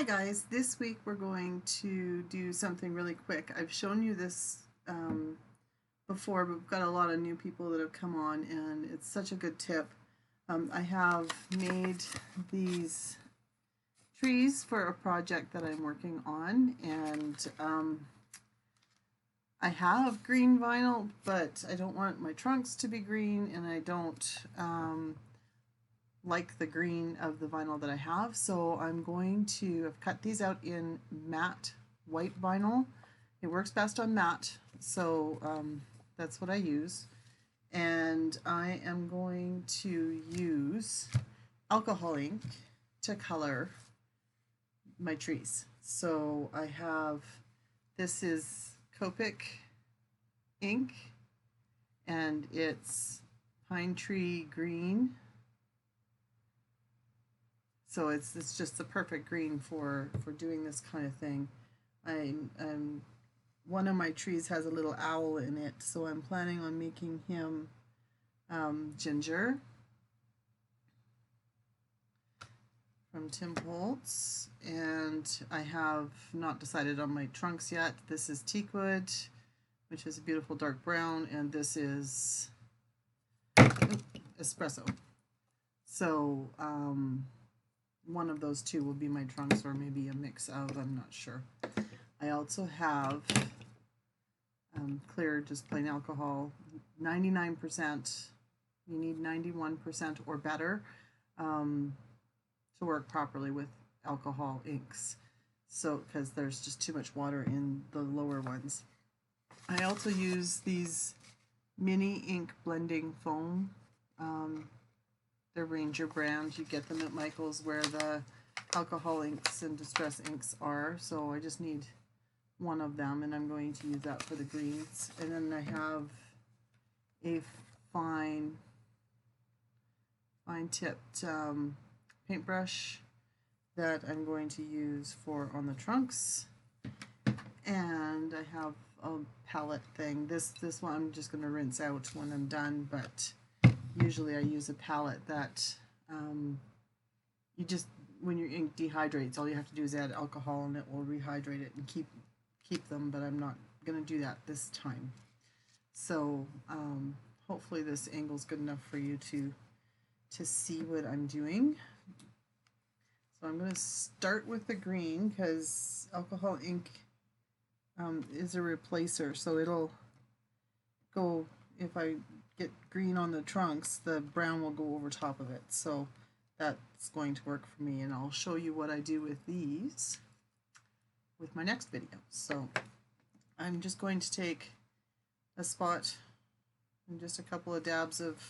Hi guys, this week we're going to do something really quick. I've shown you this before, but we've got a lot of new people that have come on and it's such a good tip. I have made these trees for a project that I'm working on, and I have green vinyl, but I don't want my trunks to be green, and I don't like the green of the vinyl that I have, so I'm going to have cut these out in matte white vinyl. It works best on matte, so that's what I use. And I am going to use alcohol ink to color my trees. So I have, this is Copic ink, and it's pine tree green. So it's just the perfect green for doing this kind of thing. One of my trees has a little owl in it, so I'm planning on making him Ginger from Tim Holtz. And I have not decided on my trunks yet. This is teakwood, which is a beautiful dark brown, and this is espresso. So one of those two will be my trunks, or maybe a mix of, I'm not sure. I also have clear, just plain alcohol, 99%. You need 91% or better to work properly with alcohol inks. So, because there's just too much water in the lower ones. I also use these mini ink blending foam. They're Ranger brand. You get them at Michael's, where the alcohol inks and distress inks are. So I just need one of them, and I'm going to use that for the greens. And then I have a fine tipped paintbrush that I'm going to use for on the trunks. And I have a palette thing. This one I'm just going to rinse out when I'm done, but usually I use a palette that you just, when your ink dehydrates, all you have to do is add alcohol and it will rehydrate it and keep them, but I'm not going to do that this time. So hopefully this angle is good enough for you to see what I'm doing. So I'm going to start with the green, because alcohol ink is a replacer, so it'll go, if I get green on the trunks, the brown will go over top of it. So that's going to work for me, and I'll show you what I do with these with my next video. So I'm just going to take a spot and just a couple of dabs of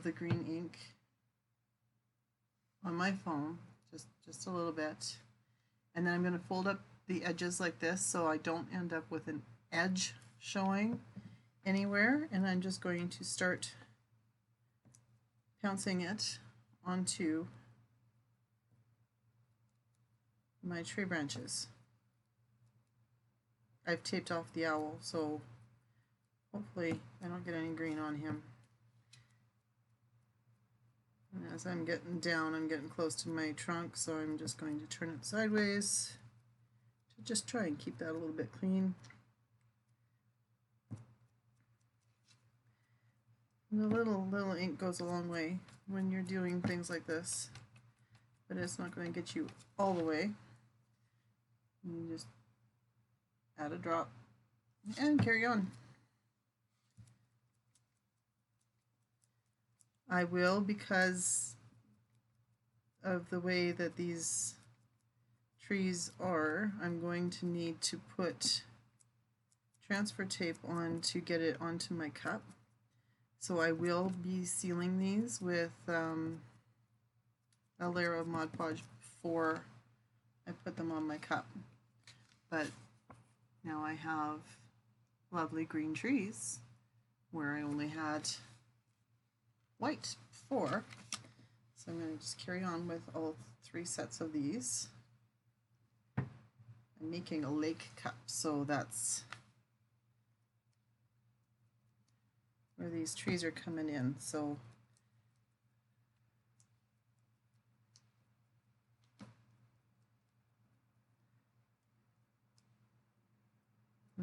the green ink on my foam, just a little bit, and then I'm going to fold up the edges like this so I don't end up with an edge showing anywhere, and I'm just going to start pouncing it onto my tree branches. I've taped off the owl, so hopefully I don't get any green on him. And as I'm getting down, I'm getting close to my trunk, so I'm just going to turn it sideways to just try and keep that a little bit clean. And a little ink goes a long way when you're doing things like this, but it's not going to get you all the way. You just add a drop and carry on. I will, because of the way that these trees are, I'm going to need to put transfer tape on to get it onto my cup. So I will be sealing these with a layer of Mod Podge before I put them on my cup. But now I have lovely green trees where I only had white before. So I'm going to just carry on with all 3 sets of these. I'm making a lake cup, so that's where these trees are coming in. So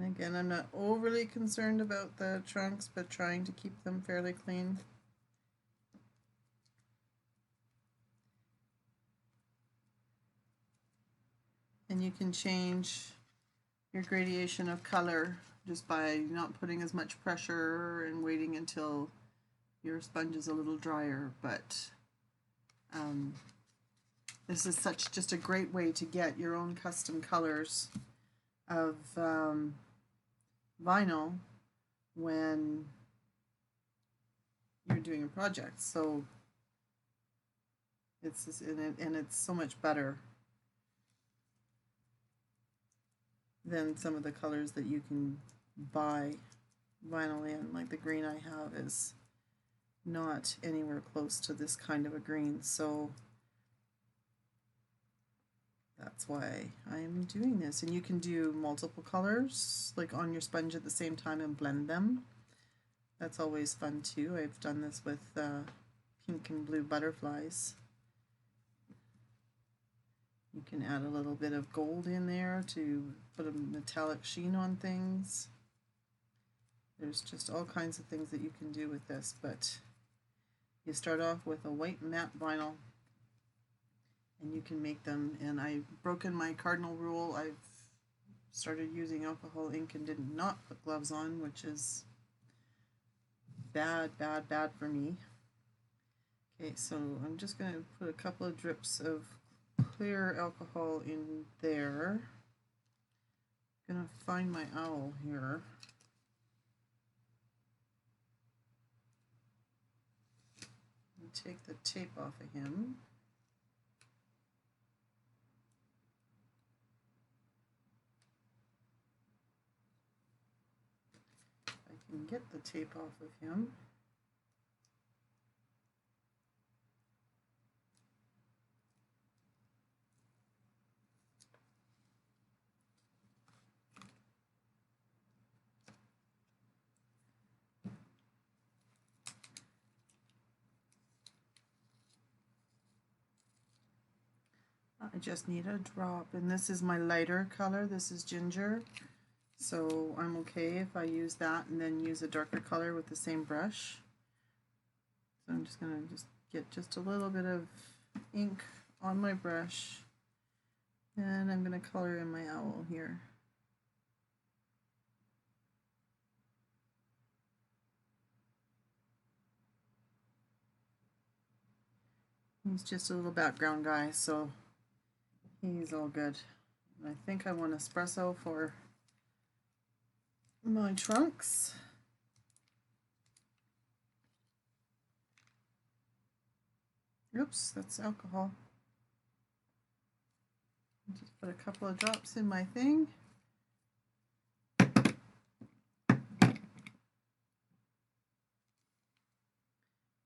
And again, I'm not overly concerned about the trunks, but trying to keep them fairly clean. And you can change your gradation of color just by not putting as much pressure and waiting until your sponge is a little drier. But this is just a great way to get your own custom colors of vinyl when you're doing a project. So it's so much better than some of the colors that you can buy vinyl in. Like the green I have is not anywhere close to this kind of a green, so that's why I'm doing this. And you can do multiple colors like on your sponge at the same time and blend them. That's always fun too. I've done this with pink and blue butterflies. You can add a little bit of gold in there to put a metallic sheen on things. There's just all kinds of things that you can do with this, but you start off with a white matte vinyl and you can make them. And I've broken my cardinal rule. I've started using alcohol ink and did not put gloves on, which is bad for me. Okay, so I'm just going to put a couple of drips of clear alcohol in there. I'm going to find my owl here. And take the tape off of him. I can get the tape off of him. I just need a drop, and this is my lighter color. This is ginger, so I'm okay if I use that and then use a darker color with the same brush. So I'm just going to get just a little bit of ink on my brush, and I'm going to color in my owl here. He's just a little background guy, so he's all good. And I think I want espresso for my trunks. Oops, that's alcohol. Just put a couple of drops in my thing.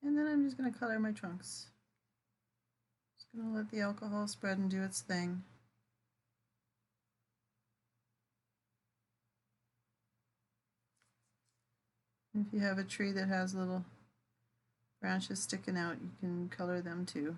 And then I'm just going to color my trunks. Just going to let the alcohol spread and do its thing. If you have a tree that has little branches sticking out, you can color them too.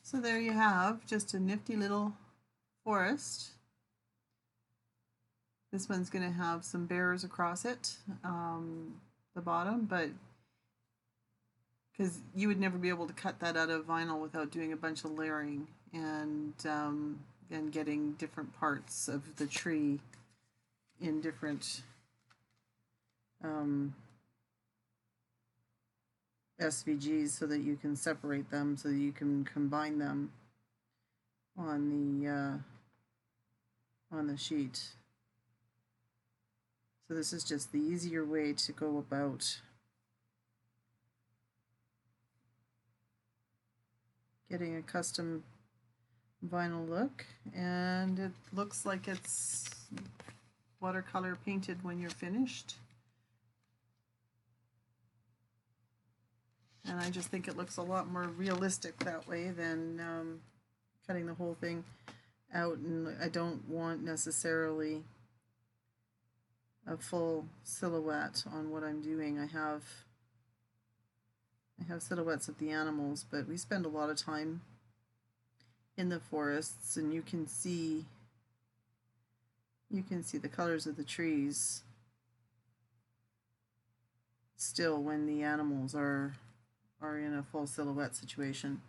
So there you have just a nifty little forest. This one's going to have some bears across it, the bottom, but because you would never be able to cut that out of vinyl without doing a bunch of layering and getting different parts of the tree in different SVGs so that you can separate them, so that you can combine them on the sheet. So this is just the easier way to go about getting a custom vinyl look, and it looks like it's watercolor painted when you're finished. And I just think it looks a lot more realistic that way than cutting the whole thing out, and I don't want necessarily a full silhouette on what I'm doing. I have silhouettes of the animals, but we spend a lot of time in the forests, and you can see the colors of the trees still when the animals are in a full silhouette situation.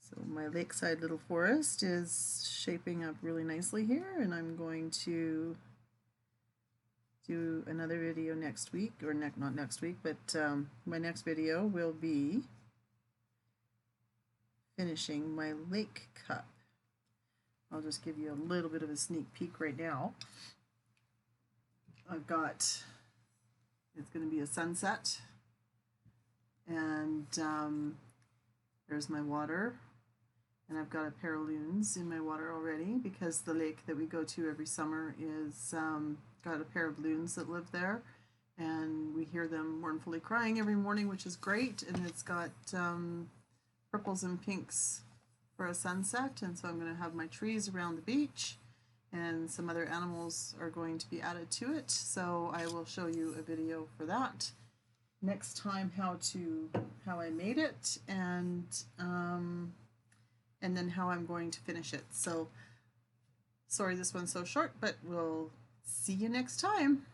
So my lakeside little forest is shaping up really nicely here, and I'm going to do another video next week, or not next week, but my next video will be finishing my lake cup. I'll just give you a little bit of a sneak peek right now. I've got, it's going to be a sunset, and there's my water, and I've got a pair of loons in my water already, because the lake that we go to every summer is got a pair of loons that live there, and we hear them mournfully crying every morning, which is great. And it's got purples and pinks for a sunset, and so I'm going to have my trees around the beach, and some other animals are going to be added to it, so I will show you a video for that next time, how I made it, and then how I'm going to finish it. So sorry this one's so short, but we'll see you next time.